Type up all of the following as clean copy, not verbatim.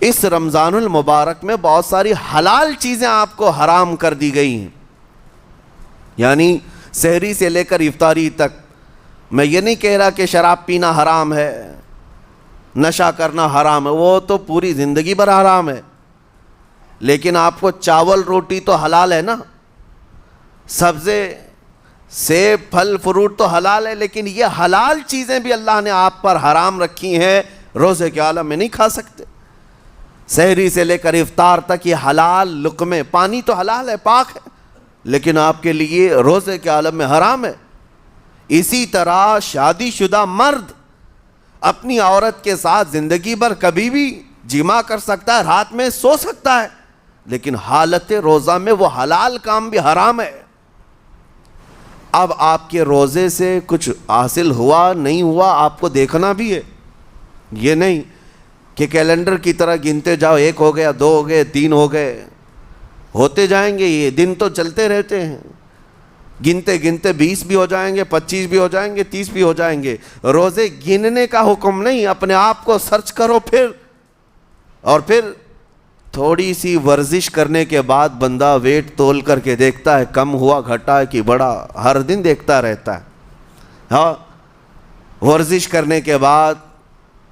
اس رمضان المبارک میں بہت ساری حلال چیزیں آپ کو حرام کر دی گئی ہیں، یعنی سحری سے لے کر افطاری تک۔ میں یہ نہیں کہہ رہا کہ شراب پینا حرام ہے، نشہ کرنا حرام ہے، وہ تو پوری زندگی بھر حرام ہے، لیکن آپ کو چاول روٹی تو حلال ہے نا، سبزے سیب پھل فروٹ تو حلال ہے، لیکن یہ حلال چیزیں بھی اللہ نے آپ پر حرام رکھی ہیں، روزے کے عالم میں نہیں کھا سکتے۔ سحری سے لے کر افطار تک یہ حلال لقمے، پانی تو حلال ہے، پاک ہے، لیکن آپ کے لیے روزے کے عالم میں حرام ہے۔ اسی طرح شادی شدہ مرد اپنی عورت کے ساتھ زندگی بھر کبھی بھی جماع کر سکتا ہے، رات میں سو سکتا ہے، لیکن حالت روزہ میں وہ حلال کام بھی حرام ہے۔ اب آپ کے روزے سے کچھ حاصل ہوا نہیں ہوا آپ کو دیکھنا بھی ہے، یہ نہیں کہ کیلنڈر کی طرح گنتے جاؤ، 1 ہو گیا، 2 ہو گئے، 3 ہو گئے، ہوتے جائیں گے، یہ دن تو چلتے رہتے ہیں، گنتے گنتے 20 بھی ہو جائیں گے، 25 بھی ہو جائیں گے، 30 بھی ہو جائیں گے۔ روزے گننے کا حکم نہیں، اپنے آپ کو سرچ کرو پھر تھوڑی سی ورزش کرنے کے بعد بندہ ویٹ تول کر کے دیکھتا ہے کم ہوا گھٹا ہے کہ بڑا، ہر دن دیکھتا رہتا ہے۔ ہاں، ورزش کرنے کے بعد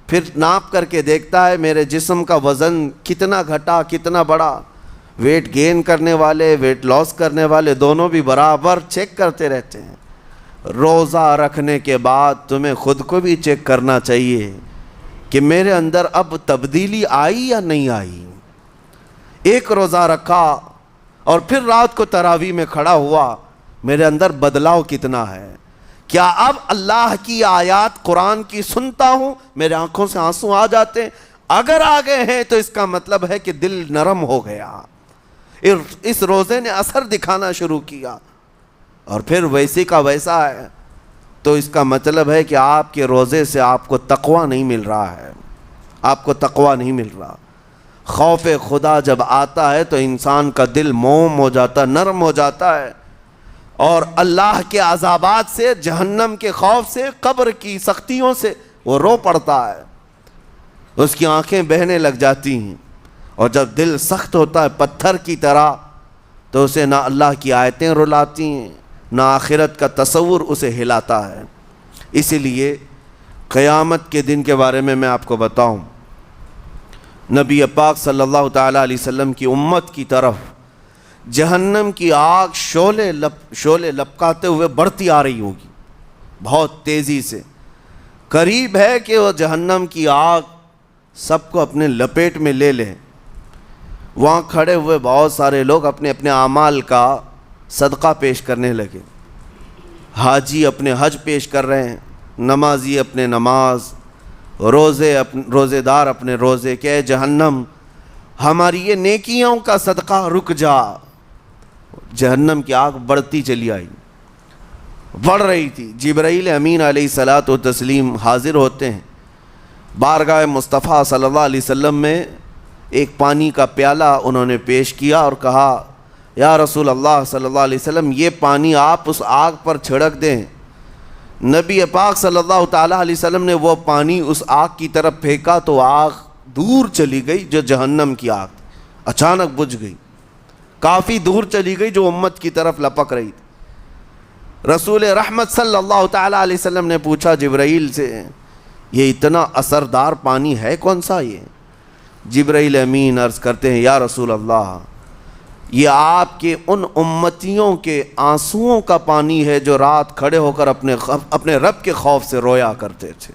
پھر ناپ کر کے دیکھتا ہے میرے جسم کا وزن کتنا گھٹا کتنا بڑا۔ ویٹ گین کرنے والے ویٹ لاس کرنے والے دونوں بھی برابر چیک کرتے رہتے ہیں۔ روزہ رکھنے کے بعد تمہیں خود کو بھی چیک کرنا چاہیے کہ میرے اندر اب تبدیلی آئی یا نہیں آئی۔ ایک روزہ رکھا اور پھر رات کو تراویح میں کھڑا ہوا، میرے اندر بدلاؤ کتنا ہے؟ کیا اب اللہ کی آیات قرآن کی سنتا ہوں، میرے آنکھوں سے آنسو آ جاتے ہیں؟ اگر آ گئے ہیں تو اس کا مطلب ہے کہ دل نرم ہو گیا، اس روزے نے اثر دکھانا شروع کیا، اور پھر ویسی کا ویسا ہے، تو اس کا مطلب ہے کہ آپ کے روزے سے آپ کو تقویٰ نہیں مل رہا ہے، آپ کو تقویٰ نہیں مل رہا۔ خوف خدا جب آتا ہے تو انسان کا دل موم ہو جاتا، نرم ہو جاتا ہے، اور اللہ کے عذابات سے، جہنم کے خوف سے، قبر کی سختیوں سے وہ رو پڑتا ہے، اس کی آنکھیں بہنے لگ جاتی ہیں، اور جب دل سخت ہوتا ہے پتھر کی طرح تو اسے نہ اللہ کی آیتیں رلاتی ہیں نہ آخرت کا تصور اسے ہلاتا ہے۔ اسی لیے قیامت کے دن کے بارے میں آپ کو بتاؤں، نبی پاک صلی اللہ تعالیٰ علیہ وسلم کی امت کی طرف جہنم کی آگ شعلے لپکاتے ہوئے بڑھتی آ رہی ہوگی بہت تیزی سے۔ قریب ہے کہ وہ جہنم کی آگ سب کو اپنے لپیٹ میں لے لے۔ وہاں کھڑے ہوئے بہت سارے لوگ اپنے اپنے اعمال کا صدقہ پیش کرنے لگے، حاجی اپنے حج پیش کر رہے ہیں، نمازی اپنے نماز، روزے دار اپنے روزے، کہ جہنم ہماری یہ نیکیوں کا صدقہ رک جا۔ جہنم کی آگ بڑھتی چلی آئی، بڑھ رہی تھی۔ جبرائیل امین علیہ الصلاۃ والتسلیم حاضر ہوتے ہیں بارگاہ مصطفیٰ صلی اللہ علیہ وسلم میں، ایک پانی کا پیالہ انہوں نے پیش کیا اور کہا یا رسول اللہ صلی اللہ علیہ وسلم، یہ پانی آپ اس آگ پر چھڑک دیں۔ نبی پاک صلی اللہ تعالیٰ علیہ وسلم نے وہ پانی اس آگ کی طرف پھینکا تو آگ دور چلی گئی، جو جہنم کی آگ اچانک بجھ گئی، کافی دور چلی گئی، جو امت کی طرف لپک رہی تھی۔ رسول رحمت صلی اللہ تعالیٰ علیہ وسلم نے پوچھا جبرائیل سے، یہ اتنا اثردار پانی ہے کون سا؟ یہ جبرائیل امین عرض کرتے ہیں یا رسول اللہ، یہ آپ کے ان امتیوں کے آنسوؤں کا پانی ہے جو رات کھڑے ہو کر اپنے رب کے خوف سے رویا کرتے تھے،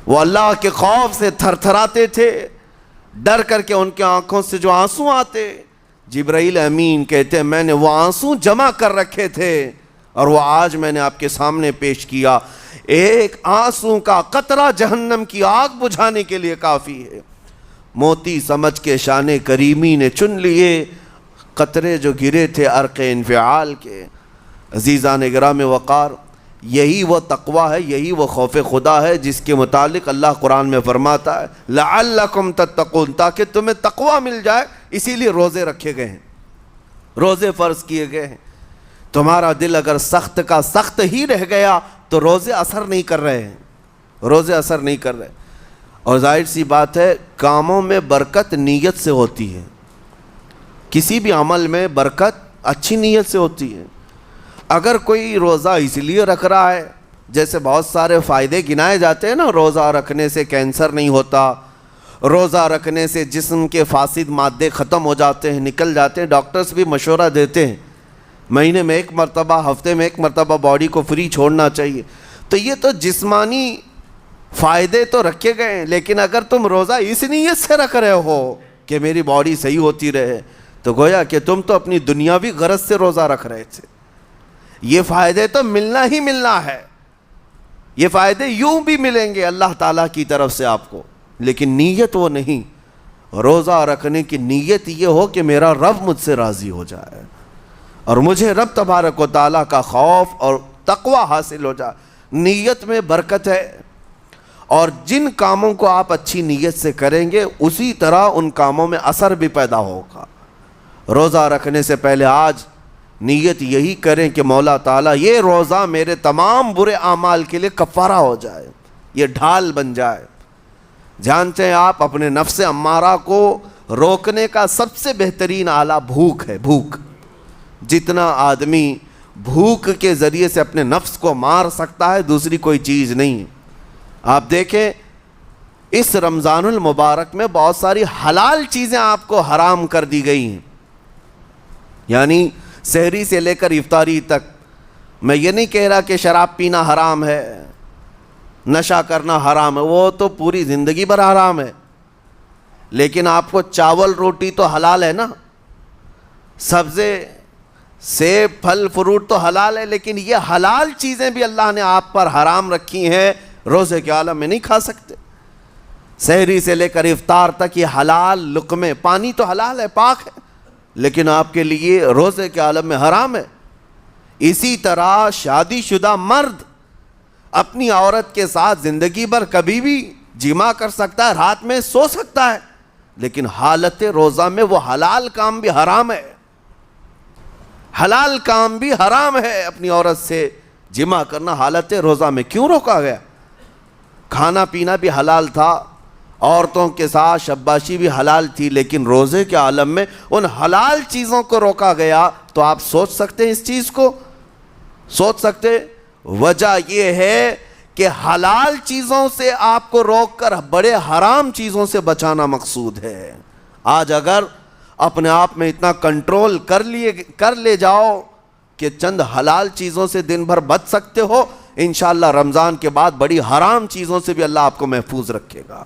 وہ اللہ کے خوف سے تھر تھراتے تھے، ڈر کر کے ان کے آنکھوں سے جو آنسو آتے۔ جبرائیل امین کہتے ہیں میں نے وہ آنسو جمع کر رکھے تھے اور وہ آج میں نے آپ کے سامنے پیش کیا۔ ایک آنسو کا قطرہ جہنم کی آگ بجھانے کے لیے کافی ہے۔ موتی سمجھ کے شان کریمی نے چن لیے قطرے جو گرے تھے عرق انفعال کے۔ عزیزان گرامی وقار، یہی وہ تقویٰ ہے، یہی وہ خوف خدا ہے جس کے متعلق اللہ قرآن میں فرماتا ہے لعلکم تتقون، تاکہ تمہیں تقویٰ مل جائے، اسی لیے روزے رکھے گئے ہیں، روزے فرض کیے گئے ہیں۔ تمہارا دل اگر سخت کا سخت ہی رہ گیا تو روزے اثر نہیں کر رہے ہیں، روزے اثر نہیں کر رہے۔ اور ظاہر سی بات ہے کاموں میں برکت نیت سے ہوتی ہے، کسی بھی عمل میں برکت اچھی نیت سے ہوتی ہے۔ اگر کوئی روزہ اس لیے رکھ رہا ہے، جیسے بہت سارے فائدے گنائے جاتے ہیں نا، روزہ رکھنے سے کینسر نہیں ہوتا، روزہ رکھنے سے جسم کے فاسد مادے ختم ہو جاتے ہیں، نکل جاتے ہیں، ڈاکٹرز بھی مشورہ دیتے ہیں مہینے میں ایک مرتبہ، ہفتے میں ایک مرتبہ باڈی کو فری چھوڑنا چاہیے۔ تو یہ تو جسمانی فائدے تو رکھے گئے ہیں، لیکن اگر تم روزہ اس نیت سے رکھ رہے ہو کہ میری باڈی صحیح ہوتی رہے، تو گویا کہ تم تو اپنی دنیاوی غرض سے روزہ رکھ رہے تھے۔ یہ فائدے تو ملنا ہی ملنا ہے، یہ فائدے یوں بھی ملیں گے اللہ تعالیٰ کی طرف سے آپ کو، لیکن نیت وہ نہیں۔ روزہ رکھنے کی نیت یہ ہو کہ میرا رب مجھ سے راضی ہو جائے اور مجھے رب تبارک و تعالیٰ کا خوف اور تقوی حاصل ہو جائے۔ نیت میں برکت ہے، اور جن کاموں کو آپ اچھی نیت سے کریں گے اسی طرح ان کاموں میں اثر بھی پیدا ہوگا۔ روزہ رکھنے سے پہلے آج نیت یہی کریں کہ مولا تعالیٰ یہ روزہ میرے تمام برے اعمال کے لیے کفارہ ہو جائے، یہ ڈھال بن جائے۔ جانتے ہیں آپ اپنے نفس امارہ کو روکنے کا سب سے بہترین آلہ بھوک ہے، بھوک۔ جتنا آدمی بھوک کے ذریعے سے اپنے نفس کو مار سکتا ہے دوسری کوئی چیز نہیں ہے۔ آپ دیکھیں اس رمضان المبارک میں بہت ساری حلال چیزیں آپ کو حرام کر دی گئی ہیں، یعنی سحری سے لے کر افطاری تک۔ میں یہ نہیں کہہ رہا کہ شراب پینا حرام ہے، نشہ کرنا حرام ہے، وہ تو پوری زندگی بھر حرام ہے، لیکن آپ کو چاول روٹی تو حلال ہے نا، سبزے سیب پھل فروٹ تو حلال ہے، لیکن یہ حلال چیزیں بھی اللہ نے آپ پر حرام رکھی ہیں، روزے کے عالم میں نہیں کھا سکتے۔ سحری سے لے کر افطار تک یہ حلال لقمے، پانی تو حلال ہے، پاک ہے، لیکن آپ کے لیے روزے کے عالم میں حرام ہے۔ اسی طرح شادی شدہ مرد اپنی عورت کے ساتھ زندگی بھر کبھی بھی جمع کر سکتا ہے، رات میں سو سکتا ہے، لیکن حالت روزہ میں وہ حلال کام بھی حرام ہے، حلال کام بھی حرام ہے۔ اپنی عورت سے جمع کرنا حالت روزہ میں کیوں روکا گیا؟ کھانا پینا بھی حلال تھا، عورتوں کے ساتھ شباشی بھی حلال تھی، لیکن روزے کے عالم میں ان حلال چیزوں کو روکا گیا۔ تو آپ سوچ سکتے ہیں اس چیز کو، سوچ سکتے؟ وجہ یہ ہے کہ حلال چیزوں سے آپ کو روک کر بڑے حرام چیزوں سے بچانا مقصود ہے۔ آج اگر اپنے آپ میں اتنا کنٹرول کر لے جاؤ کہ چند حلال چیزوں سے دن بھر بچ سکتے ہو، انشاءاللہ رمضان کے بعد بڑی حرام چیزوں سے بھی اللہ آپ کو محفوظ رکھے گا۔